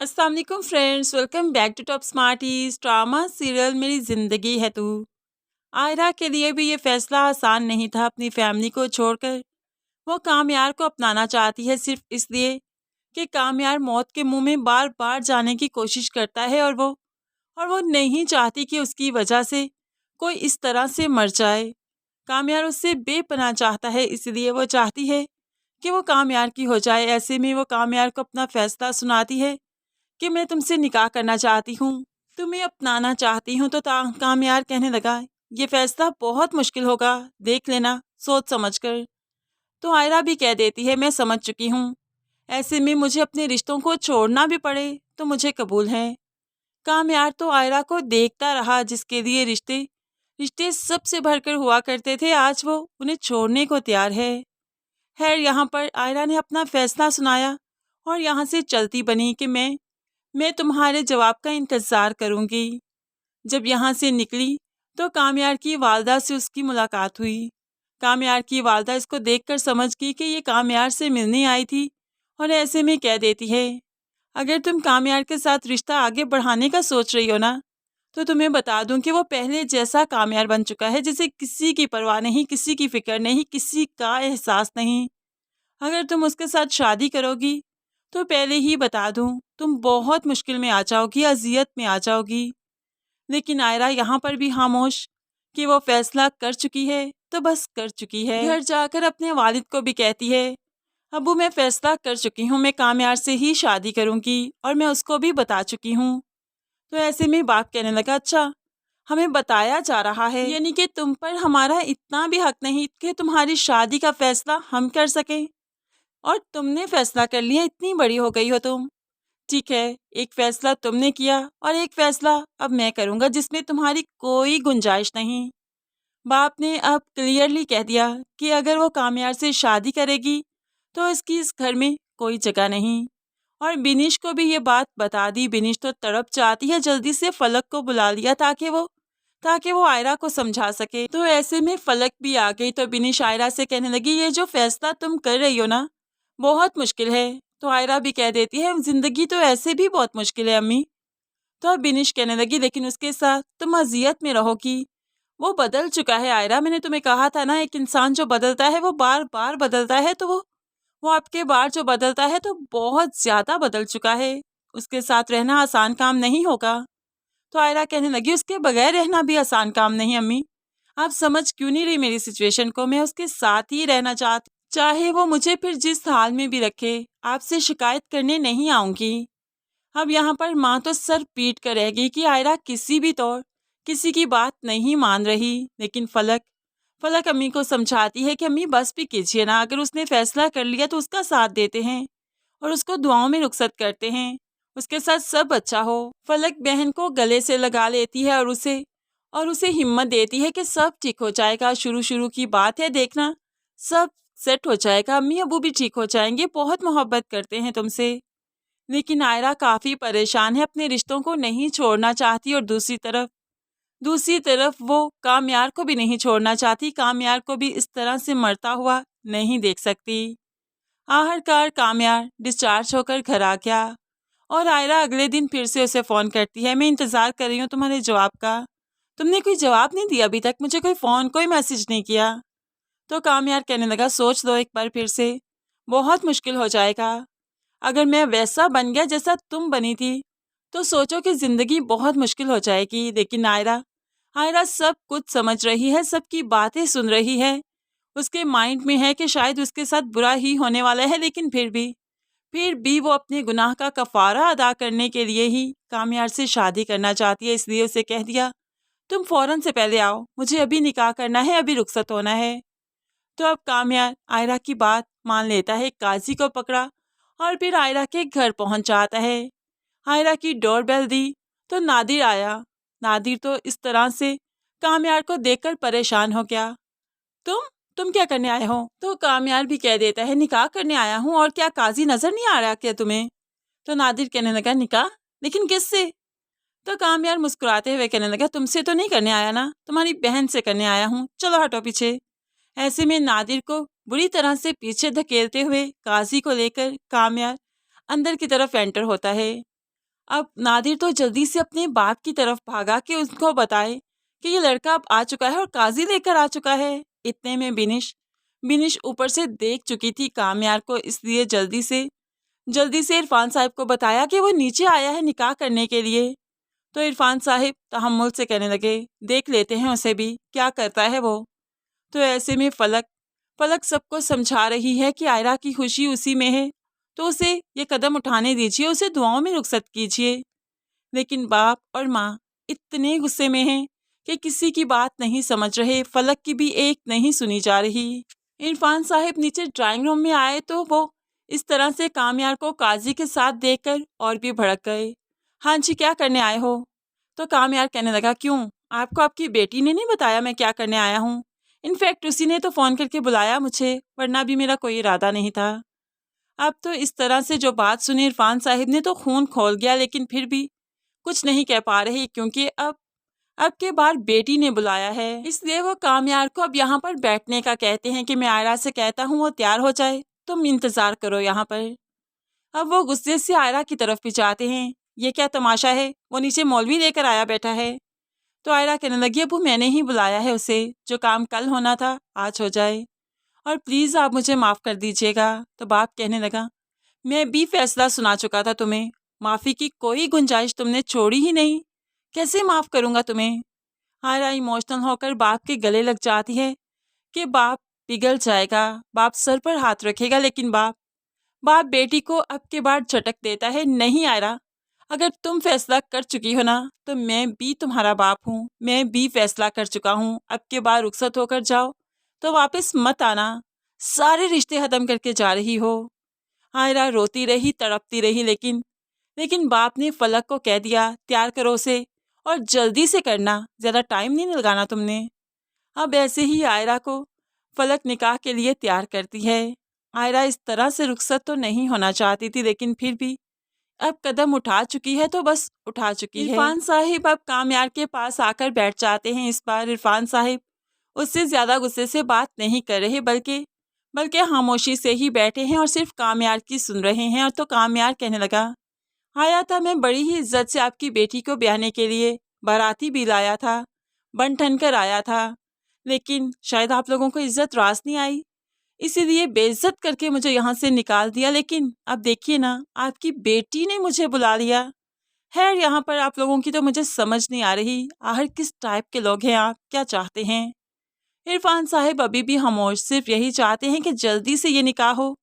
अस्सलाम वालेकुम friends, welcome back to top smarties. Drama serial Meri Zindagi है तू। आयरा के लिए भी ये फैसला आसान नहीं था। अपनी फैमिली को छोड़कर वो कामयार को अपनाना चाहती है, सिर्फ इसलिए कि कामयार मौत के मुंह में बार बार जाने की कोशिश करता है और वो नहीं चाहती कि उसकी वजह से कोई इस तरह से मर जाए। कामयार उससे बेपनाह चाहता है, इसलिए वो चाहती है कि वो कामयार की हो जाए। ऐसे में वो कामयार को अपना फैसला सुनाती है कि मैं तुमसे निकाह करना चाहती हूँ, तुम्हें अपनाना चाहती हूँ। तो कामयार कहने लगा, ये फैसला बहुत मुश्किल होगा, देख लेना सोच समझ कर। तो आयरा भी कह देती है, मैं समझ चुकी हूँ, ऐसे में मुझे अपने रिश्तों को छोड़ना भी पड़े तो मुझे कबूल है। कामयार तो आयरा को देखता रहा, जिसके लिए रिश्ते रिश्ते सबसे भरकर हुआ करते थे, आज वो उन्हें छोड़ने को तैयार है। खैर, यहाँ पर आयरा ने अपना फैसला सुनाया और यहाँ से चलती बनी कि मैं तुम्हारे जवाब का इंतज़ार करूंगी। जब यहाँ से निकली तो कामयार की वालदा से उसकी मुलाकात हुई। कामयार की वालदा इसको देखकर समझ गई कि ये कामयार से मिलने आई थी और ऐसे में कह देती है, अगर तुम कामयार के साथ रिश्ता आगे बढ़ाने का सोच रही हो ना, तो तुम्हें बता दूं कि वो पहले जैसा कामयार बन चुका है, जिसे किसी की परवाह नहीं, किसी की फिक्र नहीं, किसी का एहसास नहीं। अगर तुम उसके साथ शादी करोगी तो पहले ही बता दूं, तुम बहुत मुश्किल में आ जाओगी, अजियत में आ जाओगी। लेकिन आयरा यहाँ पर भी खामोश कि वो फैसला कर चुकी है तो बस कर चुकी है। घर जाकर अपने वालिद को भी कहती है, अबू मैं फैसला कर चुकी हूँ, मैं कामयार से ही शादी करूँगी और मैं उसको भी बता चुकी हूँ। तो ऐसे में बाप कहने लगा, अच्छा, हमें बताया जा रहा है, यानी कि तुम पर हमारा इतना भी हक नहीं कि तुम्हारी शादी का फैसला हम कर सकें, और तुमने फैसला कर लिया, इतनी बड़ी हो गई हो तुम। ठीक है, एक फैसला तुमने किया और एक फैसला अब मैं करूंगा, जिसमें तुम्हारी कोई गुंजाइश नहीं। बाप ने अब क्लियरली कह दिया कि अगर वो कामयार से शादी करेगी तो इसकी इस घर में कोई जगह नहीं। और बिनिश को भी ये बात बता दी। बिनिश तो तड़प जाती है, जल्दी से फलक को बुला लिया ताकि वो आयरा को समझा सके। तो ऐसे में फलक भी आ गई। तो बिनिश आयरा से कहने लगी, ये जो फैसला तुम कर रही हो ना, बहुत मुश्किल है। तो आयरा भी कह देती है, जिंदगी तो ऐसे भी बहुत मुश्किल है अम्मी। तो अब बिनिश कहने लगी, लेकिन उसके साथ तुम अजियत में रहोगी। वो बदल चुका है आयरा, मैंने तुम्हें कहा था ना, एक इंसान जो बदलता है वो बार बार बदलता है। तो वो आपके बार जो बदलता है तो बहुत ज्यादा बदल चुका है। उसके साथ रहना आसान काम नहीं होगा। तो आयरा कहने लगी, उसके बगैर रहना भी आसान काम नहीं अम्मी। आप समझ क्यों नहीं रही मेरी सिचुएशन को? मैं उसके साथ ही रहना चाहती, चाहे वो मुझे फिर जिस हाल में भी रखे। आपसे शिकायत करने नहीं आऊंगी। अब यहाँ पर माँ तो सर पीट कर रह गई कि आयरा किसी भी तौर किसी की बात नहीं मान रही। लेकिन फलक फलक अम्मी को समझाती है कि अम्मी बस भी कीजिए ना, अगर उसने फैसला कर लिया तो उसका साथ देते हैं और उसको दुआओं में रुखसत करते हैं, उसके साथ सब अच्छा हो। फलक बहन को गले से लगा लेती है और उसे हिम्मत देती है कि सब ठीक हो जाएगा, शुरू शुरू की बात है, देखना सब सेट हो जाएगा, अम्मी अबू भी ठीक हो जाएंगे, बहुत मोहब्बत करते हैं तुमसे। लेकिन आयरा काफ़ी परेशान है, अपने रिश्तों को नहीं छोड़ना चाहती और दूसरी तरफ वो कामयार को भी नहीं छोड़ना चाहती। कामयार को भी इस तरह से मरता हुआ नहीं देख सकती। आखिरकार कामयार डिस्चार्ज होकर घर आ गया और आयरा अगले दिन फिर से उसे फ़ोन करती है, मैं इंतज़ार कर रही हूँ तुम्हारे जवाब का, तुमने कोई जवाब नहीं दिया अभी तक, मुझे कोई फ़ोन कोई मैसेज नहीं किया। तो कामयार कहने लगा, सोच लो एक बार फिर से, बहुत मुश्किल हो जाएगा। अगर मैं वैसा बन गया जैसा तुम बनी थी तो सोचो कि ज़िंदगी बहुत मुश्किल हो जाएगी। लेकिन आयरा आयरा सब कुछ समझ रही है, सबकी बातें सुन रही है। उसके माइंड में है कि शायद उसके साथ बुरा ही होने वाला है, लेकिन फिर भी वो अपने गुनाह का कफारा अदा करने के लिए ही कामयार से शादी करना चाहती है। इसलिए उसे कह दिया, तुम फौरन से पहले आओ, मुझे अभी निकाह करना है, अभी रुखसत होना है। तो अब कामयार आयरा की बात मान लेता है, काजी को पकड़ा और फिर आयरा के घर पहुंच जाता है। आयरा की डोरबेल दी तो नादिर आया। नादिर तो इस तरह से कामयार को देखकर परेशान हो गया। तुम क्या करने आए हो? तो कामयार भी कह देता है, निकाह करने आया हूँ, और क्या काजी नजर नहीं आ रहा क्या तुम्हें? तो नादिर कहने लगा, निकाह? लेकिन किससे? तो कामयार मुस्कुराते हुए कहने लगा, तुमसे तो नहीं करने आया ना, तुम्हारी बहन से करने आया हूँ, चलो हटो पीछे। ऐसे में नादिर को बुरी तरह से पीछे धकेलते हुए काजी को लेकर कामयार अंदर की तरफ एंटर होता है। अब नादिर तो जल्दी से अपने बाप की तरफ भागा कि उसको बताए कि ये लड़का अब आ चुका है और काजी लेकर आ चुका है। इतने में बिनिश बिनिश ऊपर से देख चुकी थी कामयार को, इसलिए जल्दी से इरफान साहब को बताया कि वो नीचे आया है निकाह करने के लिए। तो इरफान साहब तहम्मुल से कहने लगे, देख लेते हैं उसे भी, क्या करता है वो। तो ऐसे में फलक फलक सबको समझा रही है कि आयरा की खुशी उसी में है, तो उसे ये कदम उठाने दीजिए, उसे दुआओं में रुखसत कीजिए। लेकिन बाप और माँ इतने गुस्से में हैं कि किसी की बात नहीं समझ रहे, फलक की भी एक नहीं सुनी जा रही। इरफान साहब नीचे ड्राइंग रूम में आए तो वो इस तरह से कामयार को काजी के साथ देखकर और भी भड़क गए। हाँ जी, क्या करने आए हो? तो कामयार कहने लगा, क्यों, आपको आपकी बेटी ने नहीं बताया मैं क्या करने आया हूँ? इनफैक्ट उसी ने तो फ़ोन करके बुलाया मुझे, वरना भी मेरा कोई इरादा नहीं था। अब तो इस तरह से जो बात सुनी इरफान साहिब ने तो खून खोल गया, लेकिन फिर भी कुछ नहीं कह पा रही, क्योंकि अब के बार बेटी ने बुलाया है। इसलिए वो कामयार को अब यहाँ पर बैठने का कहते हैं कि मैं आयरा से कहता हूँ वो तैयार हो जाए, तुम इंतज़ार करो यहाँ पर। अब वो गुस्से से आयरा की तरफ भी जाते हैं, ये क्या तमाशा है, वो नीचे मौलवी लेकर आया बैठा है। तो आयरा कहने लगी, अबू मैंने ही बुलाया है उसे, जो काम कल होना था आज हो जाए, और प्लीज़ आप मुझे माफ़ कर दीजिएगा। तो बाप कहने लगा, मैं भी फैसला सुना चुका था तुम्हें, माफ़ी की कोई गुंजाइश तुमने छोड़ी ही नहीं, कैसे माफ़ करूँगा तुम्हें। आयरा इमोशनल होकर बाप के गले लग जाती है कि बाप पिघल जाएगा, बाप सर पर हाथ रखेगा, लेकिन बाप बेटी को अब के बाद झटक देता है, नहीं आयरा, अगर तुम फैसला कर चुकी हो ना, तो मैं भी तुम्हारा बाप हूँ, मैं भी फैसला कर चुका हूँ, अब के बाद रुखसत होकर जाओ, तो वापस मत आना, सारे रिश्ते ख़त्म करके जा रही हो। आयरा रोती रही, तड़पती रही, लेकिन बाप ने फलक को कह दिया, तैयार करो उसे और जल्दी से करना, ज़्यादा टाइम नहीं लगाना तुमने। अब ऐसे ही आयरा को फलक निकाह के लिए तैयार करती है। आयरा इस तरह से रुखसत तो नहीं होना चाहती थी, लेकिन फिर भी अब कदम उठा चुकी है तो बस उठा चुकी है। इरफान साहिब अब कामयार के पास आकर बैठ जाते हैं। इस बार इरफान साहिब उससे ज़्यादा गुस्से से बात नहीं कर रहे, बल्कि खामोशी से ही बैठे हैं और सिर्फ कामयार की सुन रहे हैं। और तो कामयार कहने लगा, आया था मैं बड़ी ही इज्जत से आपकी बेटी को ब्याहने के लिए, बाराती भी लाया था, बन ठन कर आया था, लेकिन शायद आप लोगों को इज्जत रास नहीं आई, इसीलिए बेइज्जत करके मुझे यहाँ से निकाल दिया। लेकिन अब देखिए ना, आपकी बेटी ने मुझे बुला लिया। खैर, यहाँ पर आप लोगों की तो मुझे समझ नहीं आ रही, आखिर किस टाइप के लोग हैं आप, क्या चाहते हैं। इरफान साहब अभी भी खामोश, सिर्फ यही चाहते हैं कि जल्दी से ये निकाह हो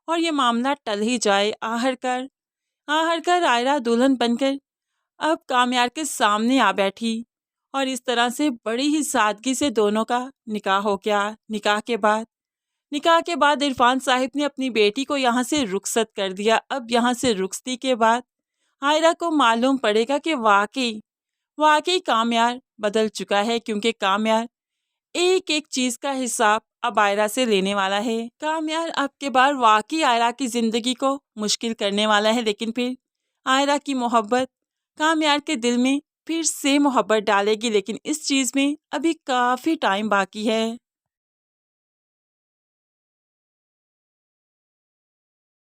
और ये मामला टल ही जाए। आहरकर आयरा दुल्हन बनकर अब कामयार के सामने आ बैठी और इस तरह से बड़ी ही सादगी से दोनों का निकाह हो गया। निकाह के बाद इरफान साहिब ने अपनी बेटी को यहाँ से रुखसत कर दिया। अब यहाँ से रुखसती के बाद आयरा को मालूम पड़ेगा कि वाकई कामयार बदल चुका है, क्योंकि कामयार एक एक चीज़ का हिसाब अब आयरा से लेने वाला है। कामयार अब के बाद वाकई आयरा की ज़िंदगी को मुश्किल करने वाला है, लेकिन फिर आयरा की मोहब्बत कामयार के दिल में फिर से मोहब्बत डालेगी। लेकिन इस चीज़ में अभी काफ़ी टाइम बाकी है।